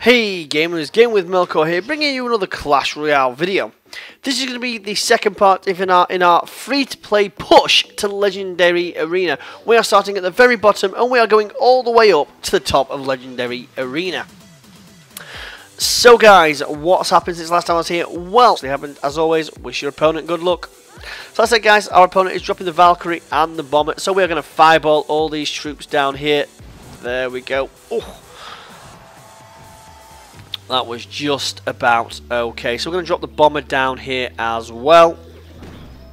Hey gamers, GamingWithMelkor here, bringing you another Clash Royale video. This is going to be the second part in our free-to-play push to Legendary Arena. We are starting at the very bottom and we are going all the way up to the top of Legendary Arena. So guys, what's happened since last time I was here? Well, it happened as always. Wish your opponent good luck. So I said guys, our opponent is dropping the Valkyrie and the Bomber, so we are going to fireball all these troops down here. There we go. Oh. That was just about okay. So we're going to drop the Bomber down here as well.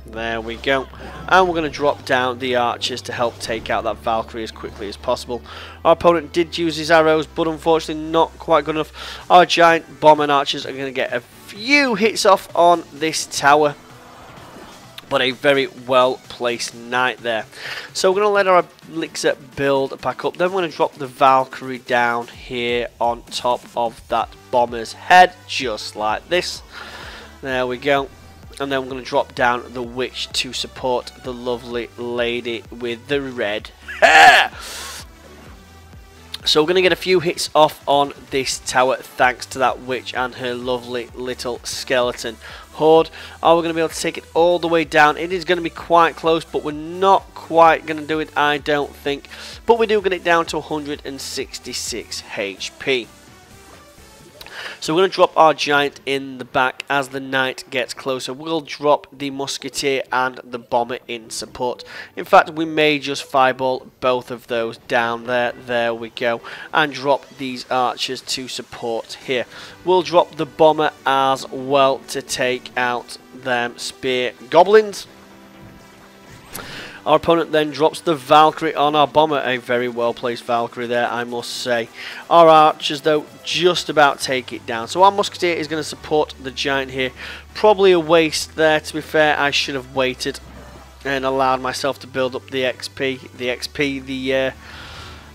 There we go. And we're going to drop down the archers to help take out that Valkyrie as quickly as possible. Our opponent did use his arrows, but unfortunately not quite good enough. Our giant bomber and archers are going to get a few hits off on this tower. But a very well placed knight there. So we're going to let our elixir build back up. Then we're going to drop the Valkyrie down here on top of that bomber's head, just like this. There we go. And then we're going to drop down the witch to support the lovely lady with the red hair. So we're going to get a few hits off on this tower thanks to that witch and her lovely little skeleton horde. Are we going to be able to take it all the way down? It is going to be quite close, but we're not quite going to do it, I don't think. But we do get it down to 166 HP. So we're going to drop our giant in the back as the knight gets closer. We'll drop the musketeer and the bomber in support. In fact, we may just fireball both of those down there. There we go. And drop these archers to support here. We'll drop the bomber as well to take out them spear goblins. Our opponent then drops the Valkyrie on our bomber. A very well placed Valkyrie there, I must say. Our archers though just about take it down. So our musketeer is going to support the giant here. Probably a waste there, to be fair. I should have waited and allowed myself to build up the the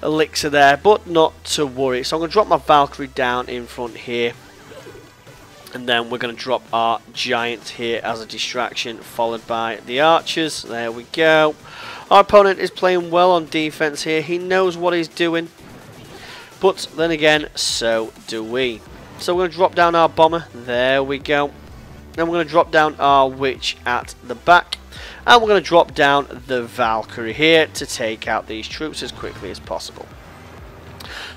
elixir there. But not to worry. So I'm going to drop my Valkyrie down in front here. And then we're going to drop our giant here as a distraction, followed by the archers. There we go. Our opponent is playing well on defense here. He knows what he's doing. But then again, so do we. So we're going to drop down our bomber. There we go. Then we're going to drop down our witch at the back. And we're going to drop down the Valkyrie here to take out these troops as quickly as possible.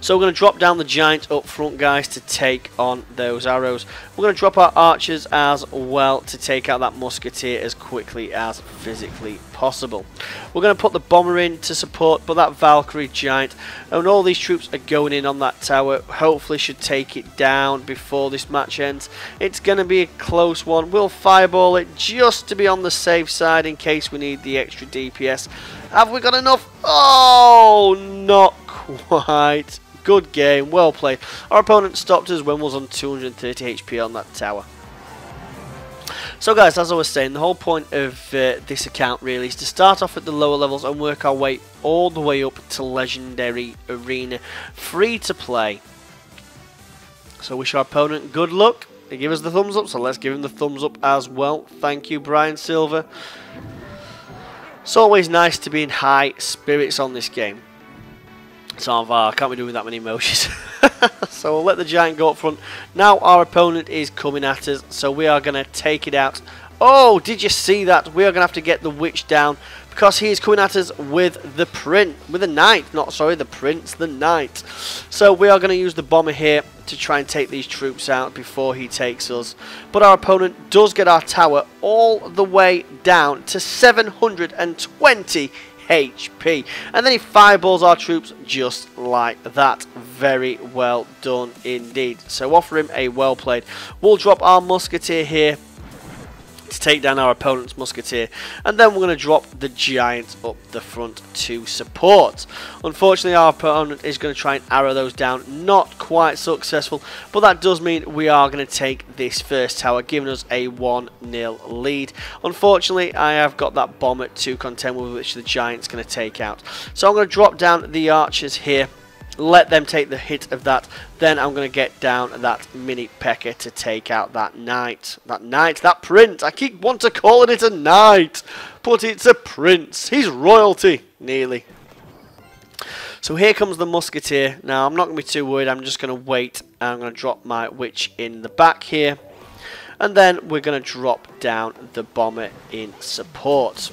So we're going to drop down the giant up front, guys, to take on those arrows. We're going to drop our archers as well to take out that musketeer as quickly as physically possible. We're going to put the bomber in to support, but that Valkyrie giant and all these troops are going in on that tower. Hopefully should take it down before this match ends. It's going to be a close one. We'll fireball it just to be on the safe side in case we need the extra DPS. Have we got enough? Oh, not quite. Good game, well played. Our opponent stopped us when we was on 230 HP on that tower. So guys, as I was saying, the whole point of this account really is to start off at the lower levels and work our way all the way up to Legendary Arena. Free to play. So wish our opponent good luck. They give us the thumbs up, so let's give him the thumbs up as well. Thank you, Brian Silver. It's always nice to be in high spirits on this game. So I can't be doing that many emojis. So we'll let the giant go up front. Now our opponent is coming at us, so we are going to take it out. Oh, did you see that? We are going to have to get the witch down because he is coming at us with the knight. Not sorry, the prince, the knight. So we are going to use the bomber here to try and take these troops out before he takes us. But our opponent does get our tower all the way down to 720 HP, and then he fireballs our troops just like that. Very well done indeed. So offer him a well played. We'll drop our musketeer here to take down our opponent's musketeer, and then we're going to drop the giant up the front to support. Unfortunately, our opponent is going to try and arrow those down. Not quite successful, but that does mean we are going to take this first tower, giving us a 1-0 lead. Unfortunately, I have got that bomber to contend with, which the giant's going to take out. So I'm going to drop down the archers here, let them take the hit of that. Then I'm going to get down that mini P.E.K.K.A to take out that knight. That prince. I keep wanting to call it a knight, but it's a prince. He's royalty, nearly. So here comes the musketeer. Now I'm not going to be too worried. I'm just going to wait And I'm going to drop my witch in the back here. And then we're going to drop down the bomber in support.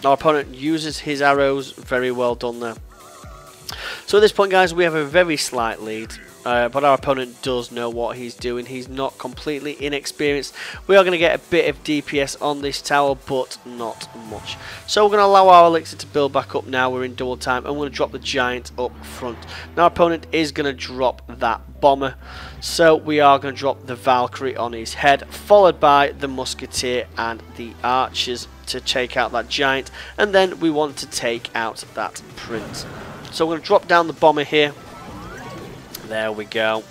Our opponent uses his arrows. Very well done there. So at this point, guys, we have a very slight lead. But our opponent does know what he's doing. He's not completely inexperienced. We are going to get a bit of DPS on this tower, but not much. So we're going to allow our elixir to build back up now. We're in double time, and we're going to drop the giant up front. Now our opponent is going to drop that bomber. So we are going to drop the Valkyrie on his head, followed by the musketeer and the archers to take out that giant. And then we want to take out that prince. So we're going to drop down the bomber here. There we go.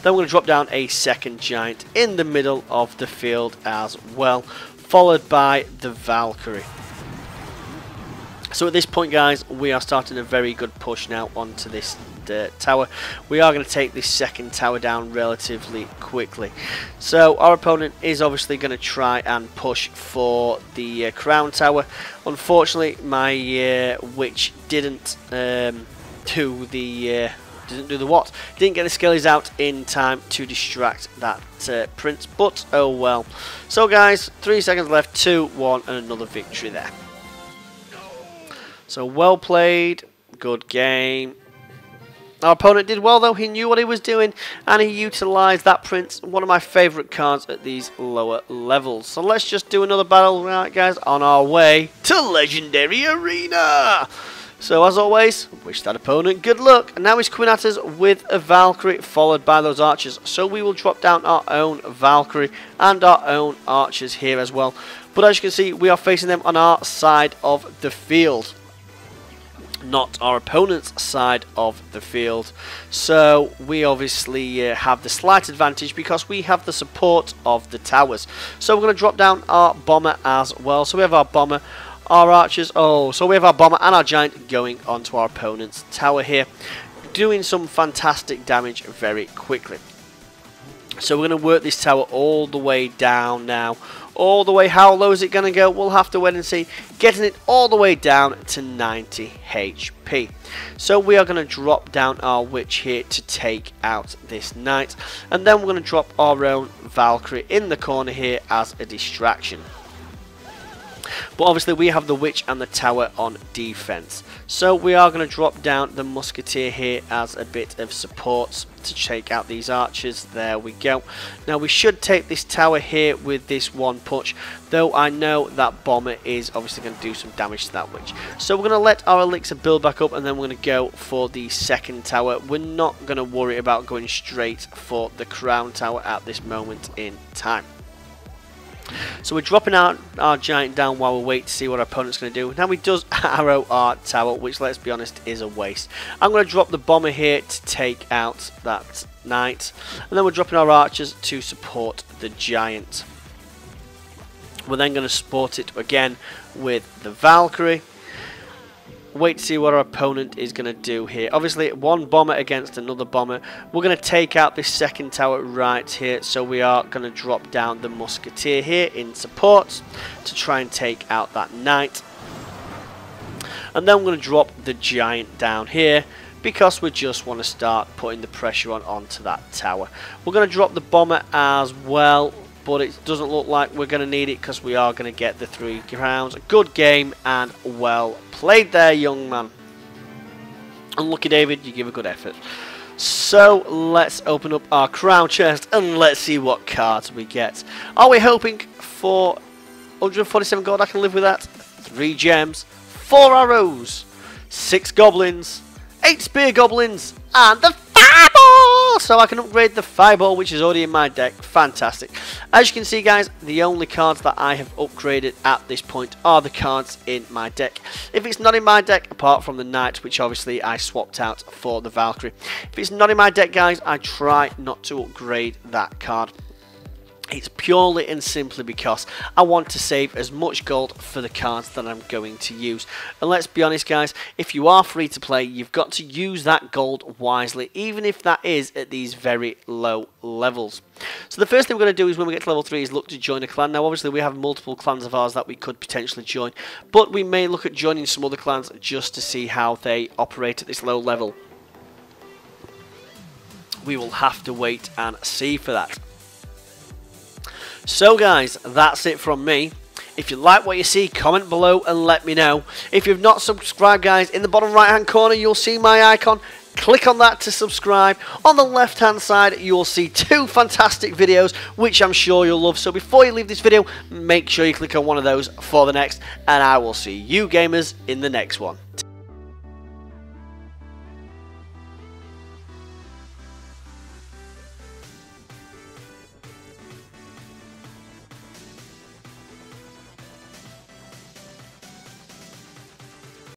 Then we're going to drop down a second giant in the middle of the field as well, followed by the Valkyrie. So at this point, guys, we are starting a very good push now onto this tower. We are going to take this second tower down relatively quickly. So our opponent is obviously going to try and push for the crown tower. Unfortunately, my witch didn't do the... Didn't get the skills out in time to distract that prince, but oh well. So guys, 3 seconds left, 2, 1, and another victory there. So well played, good game. Our opponent did well though, he knew what he was doing, and he utilised that prince, one of my favourite cards at these lower levels. So let's just do another battle, right guys, on our way to Legendary Arena. So as always, wish that opponent good luck. And now he's coming at us with a Valkyrie followed by those archers. So we will drop down our own Valkyrie and our own archers here as well. But as you can see, we are facing them on our side of the field, not our opponent's side of the field. So we obviously have the slight advantage because we have the support of the towers. So we're going to drop down our bomber as well. So we have our bomber, our archers, so we have our bomber and our giant going onto our opponent's tower here, doing some fantastic damage very quickly. So we're going to work this tower all the way down now. All the way, how low is it going to go? We'll have to wait and see. Getting it all the way down to 90 HP. So we are going to drop down our witch here to take out this knight. And then we're going to drop our own Valkyrie in the corner here as a distraction. But obviously we have the witch and the tower on defense. So we are going to drop down the musketeer here as a bit of support to take out these archers. There we go. Now we should take this tower here with this one push, though I know that bomber is obviously going to do some damage to that witch. So we're going to let our elixir build back up, and then we're going to go for the second tower. We're not going to worry about going straight for the crown tower at this moment in time. So we're dropping our giant down while we wait to see what our opponent's going to do. Now he does arrow our tower, which, let's be honest, is a waste. I'm going to drop the bomber here to take out that knight. And then we're dropping our archers to support the giant. We're then going to support it again with the Valkyrie. Wait to see what our opponent is going to do here. Obviously, one bomber against another bomber. We're going to take out this second tower right here. So we are going to drop down the musketeer here in support to try and take out that knight. And then we're going to drop the giant down here because we just want to start putting the pressure onto that tower. We're going to drop the bomber as well, but it doesn't look like we're going to need it because we are going to get the 3 rounds. Good game and well played there, young man. Unlucky David, you give a good effort. So let's open up our crown chest and let's see what cards we get. Are we hoping for 147 gold? I can live with that. 3 gems, 4 arrows, 6 goblins, 8 spear goblins, and the fireball! So I can upgrade the fireball, which is already in my deck. Fantastic. As you can see, guys, the only cards that I have upgraded at this point are the cards in my deck. If it's not in my deck, apart from the knight, which obviously I swapped out for the Valkyrie, if it's not in my deck, guys, I try not to upgrade that card. It's purely and simply because I want to save as much gold for the cards that I'm going to use. And let's be honest, guys, if you are free to play, you've got to use that gold wisely, even if that is at these very low levels. So the first thing we're going to do is when we get to level 3 is look to join a clan. Now obviously we have multiple clans of ours that we could potentially join, but we may look at joining some other clans just to see how they operate at this low level. we will have to wait and see for that. So guys, that's it from me. If you like what you see, comment below and let me know. If you've not subscribed, guys, in the bottom right hand corner you'll see my icon. Click on that to subscribe. On the left hand side you'll see 2 fantastic videos which I'm sure you'll love. So before you leave this video, make sure you click on one of those for the next, and I will see you gamers in the next one.